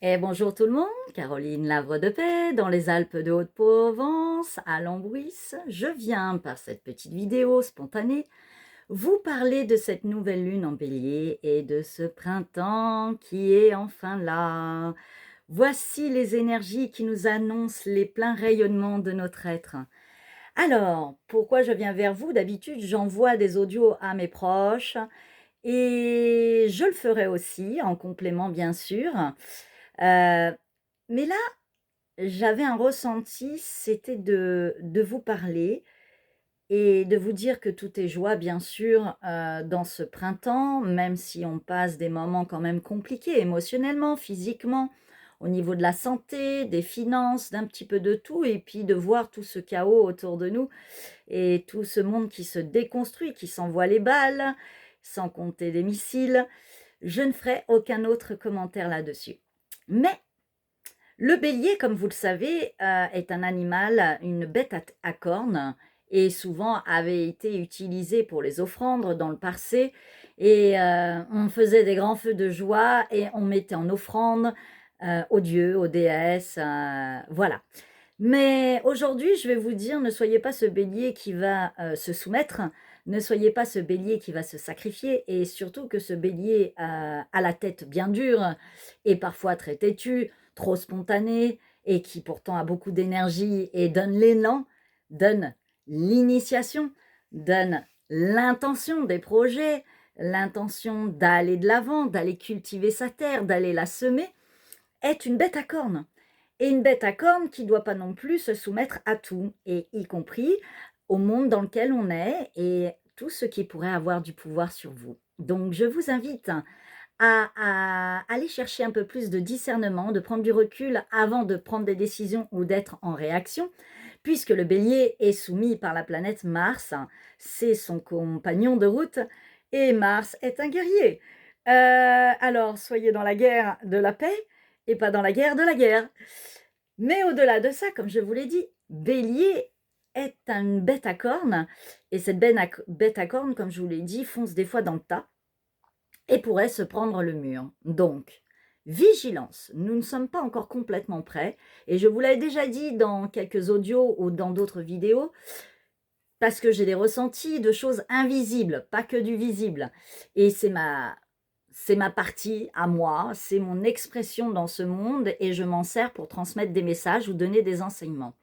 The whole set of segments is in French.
Et bonjour tout le monde, Caroline Lavre de Paix, dans les Alpes de Haute-Provence, à Lambrouis. Je viens, par cette petite vidéo spontanée, vous parler de cette nouvelle lune en bélier et de ce printemps qui est enfin là. Voici les énergies qui nous annoncent les pleins rayonnements de notre être. Alors, pourquoi je viens vers vous? D'habitude, j'envoie des audios à mes proches et je le ferai aussi, en complément bien sûr. Euh, mais là, j'avais un ressenti, c'était de vous parler et de vous dire que tout est joie, bien sûr, dans ce printemps, même si on passe des moments quand même compliqués émotionnellement, physiquement, au niveau de la santé, des finances, d'un petit peu de tout, et puis de voir tout ce chaos autour de nous et tout ce monde qui se déconstruit, qui s'envoie les balles, sans compter des missiles. Je ne ferai aucun autre commentaire là-dessus. Mais le bélier, comme vous le savez, est un animal, une bête à cornes, et souvent avait été utilisé pour les offrandes dans le passé. Et on faisait des grands feux de joie et on mettait en offrande aux dieux, aux déesses, voilà. Mais aujourd'hui, je vais vous dire, ne soyez pas ce bélier qui va se soumettre, ne soyez pas ce bélier qui va se sacrifier, et surtout que ce bélier a la tête bien dure et parfois très têtu, trop spontané, et qui pourtant a beaucoup d'énergie et donne l'élan, donne l'initiation, donne l'intention des projets, l'intention d'aller de l'avant, d'aller cultiver sa terre, d'aller la semer, est une bête à cornes. Et une bête à cornes qui ne doit pas non plus se soumettre à tout, et y compris au monde dans lequel on est et tout ce qui pourrait avoir du pouvoir sur vous. Donc je vous invite à aller chercher un peu plus de discernement, de prendre du recul avant de prendre des décisions ou d'être en réaction, puisque le bélier est soumis par la planète Mars, c'est son compagnon de route, et Mars est un guerrier. Alors soyez dans la guerre de la paix et pas dans la guerre de la guerre. Mais au-delà de ça, comme je vous l'ai dit, bélier est une bête à cornes, et cette bête à cornes, comme je vous l'ai dit, fonce des fois dans le tas et pourrait se prendre le mur. Donc, vigilance, nous ne sommes pas encore complètement prêts, et je vous l'avais déjà dit dans quelques audios ou dans d'autres vidéos, parce que j'ai des ressentis de choses invisibles, pas que du visible. Et c'est ma partie à moi, c'est mon expression dans ce monde, et je m'en sers pour transmettre des messages ou donner des enseignements.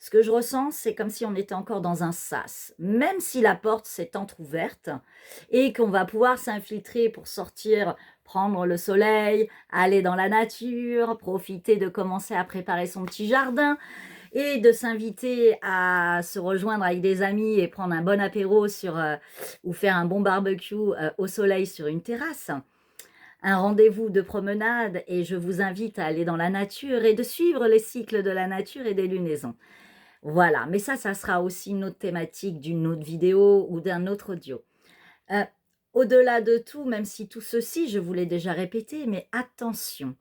Ce que je ressens, c'est comme si on était encore dans un sas, même si la porte s'est entr'ouverte et qu'on va pouvoir s'infiltrer pour sortir, prendre le soleil, aller dans la nature, profiter de commencer à préparer son petit jardin et de s'inviter à se rejoindre avec des amis et prendre un bon apéro ou faire un bon barbecue au soleil sur une terrasse. Un rendez-vous de promenade, et je vous invite à aller dans la nature et de suivre les cycles de la nature et des lunaisons. Voilà, mais ça sera aussi une autre thématique d'une autre vidéo ou d'un autre audio. Euh, Au-delà de tout, même si tout ceci, je vous l'ai déjà répété, mais attention,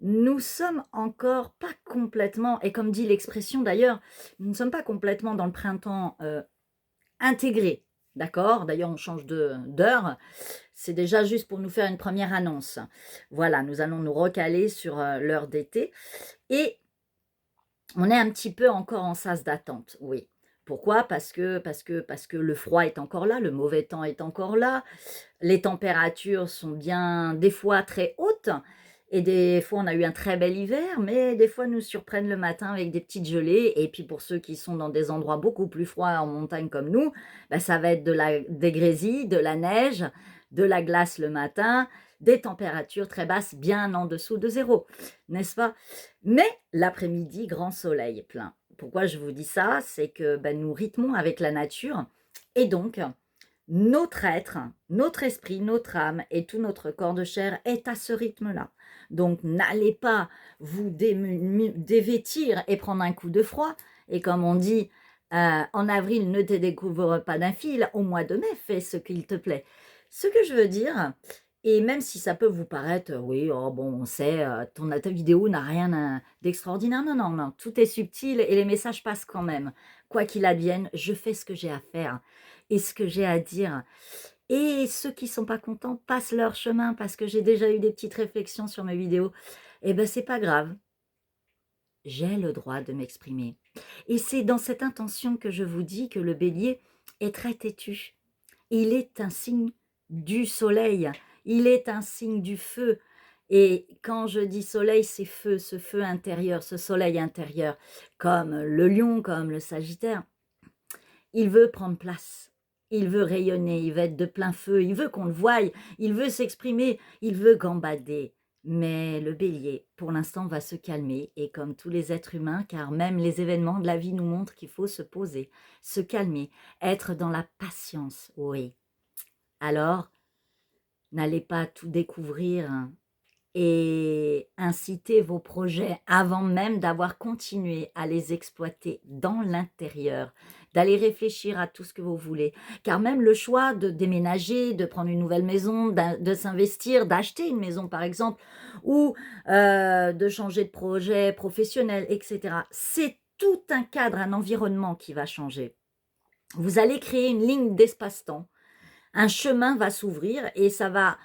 nous sommes encore pas complètement, et comme dit l'expression d'ailleurs, nous ne sommes pas complètement dans le printemps intégré, d'accord? D'ailleurs, on change d'heure, c'est déjà juste pour nous faire une première annonce. Voilà, nous allons nous recaler sur l'heure d'été, et on est un petit peu encore en sas d'attente, oui. Pourquoi? Parce que le froid est encore là, le mauvais temps est encore là, les températures sont bien des fois très hautes, et des fois on a eu un très bel hiver, mais des fois nous surprennent le matin avec des petites gelées. Et puis pour ceux qui sont dans des endroits beaucoup plus froids en montagne comme nous, bah, ça va être des grésilles, de la neige, de la glace le matin, des températures très basses, bien en dessous de zéro, n'est-ce pas? Mais l'après-midi, grand soleil plein. Pourquoi je vous dis ça? C'est que nous rythmons avec la nature, et donc notre être, notre esprit, notre âme et tout notre corps de chair est à ce rythme-là. Donc n'allez pas vous dévêtir et prendre un coup de froid. Et comme on dit, en avril, ne te découvre pas d'un fil, au mois de mai, fais ce qu'il te plaît. Ce que je veux dire, et même si ça peut vous paraître, oui, oh, bon, on sait, ta vidéo n'a rien d'extraordinaire. Non, non, non, tout est subtil et les messages passent quand même. Quoi qu'il advienne, je fais ce que j'ai à faire et ce que j'ai à dire. Et ceux qui sont pas contents passent leur chemin parce que j'ai déjà eu des petites réflexions sur mes vidéos. Eh ben, c'est pas grave. J'ai le droit de m'exprimer. Et c'est dans cette intention que je vous dis que le bélier est très têtu. Il est un signe du soleil, il est un signe du feu. Et quand je dis soleil, c'est feu, ce feu intérieur, ce soleil intérieur, comme le lion, comme le sagittaire. Il veut prendre place, il veut rayonner, il veut être de plein feu, il veut qu'on le voie, il veut s'exprimer, il veut gambader. Mais le bélier, pour l'instant, va se calmer, et comme tous les êtres humains, car même les événements de la vie nous montrent qu'il faut se poser, se calmer, être dans la patience, oui. Alors, n'allez pas tout découvrir et inciter vos projets avant même d'avoir continué à les exploiter dans l'intérieur, d'aller réfléchir à tout ce que vous voulez. Car même le choix de déménager, de prendre une nouvelle maison, de s'investir, d'acheter une maison par exemple, ou de changer de projet professionnel, etc. C'est tout un cadre, un environnement qui va changer. Vous allez créer une ligne d'espace-temps. Un chemin va s'ouvrir et ça va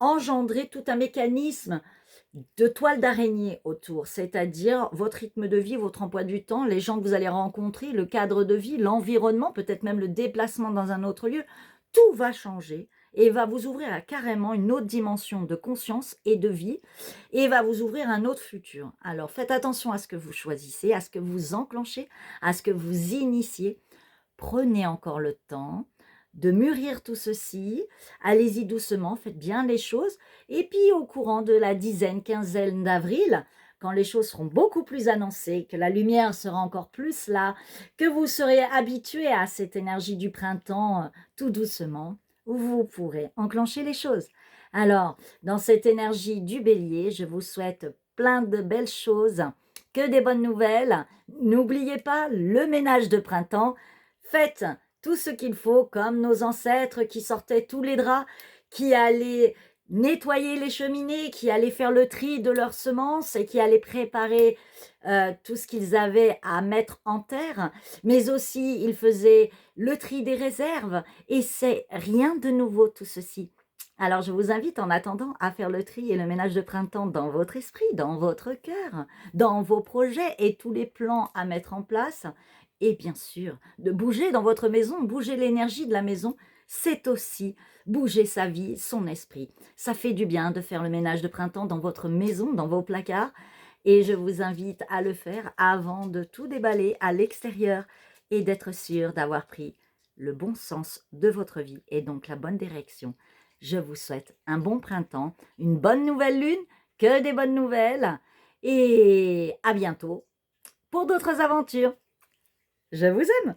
engendrer tout un mécanisme de toile d'araignée autour, c'est-à-dire votre rythme de vie, votre emploi du temps, les gens que vous allez rencontrer, le cadre de vie, l'environnement, peut-être même le déplacement dans un autre lieu, tout va changer et va vous ouvrir à carrément une autre dimension de conscience et de vie et va vous ouvrir un autre futur. Alors faites attention à ce que vous choisissez, à ce que vous enclenchez, à ce que vous initiez. Prenez encore le temps de mûrir tout ceci, allez-y doucement, faites bien les choses, et puis au courant de la dizaine, quinzaine d'avril, quand les choses seront beaucoup plus annoncées, que la lumière sera encore plus là, que vous serez habitué à cette énergie du printemps tout doucement, vous pourrez enclencher les choses. Alors, dans cette énergie du bélier, je vous souhaite plein de belles choses, que des bonnes nouvelles. N'oubliez pas le ménage de printemps. Faites tout ce qu'il faut, comme nos ancêtres qui sortaient tous les draps, qui allaient nettoyer les cheminées, qui allaient faire le tri de leurs semences et qui allaient préparer tout ce qu'ils avaient à mettre en terre, mais aussi ils faisaient le tri des réserves, et c'est rien de nouveau tout ceci. Alors je vous invite en attendant à faire le tri et le ménage de printemps dans votre esprit, dans votre cœur, dans vos projets et tous les plans à mettre en place. Et bien sûr, de bouger dans votre maison, bouger l'énergie de la maison, c'est aussi bouger sa vie, son esprit. Ça fait du bien de faire le ménage de printemps dans votre maison, dans vos placards. Et je vous invite à le faire avant de tout déballer à l'extérieur et d'être sûr d'avoir pris le bon sens de votre vie et donc la bonne direction. Je vous souhaite un bon printemps, une bonne nouvelle lune, que des bonnes nouvelles, et à bientôt pour d'autres aventures. Je vous aime!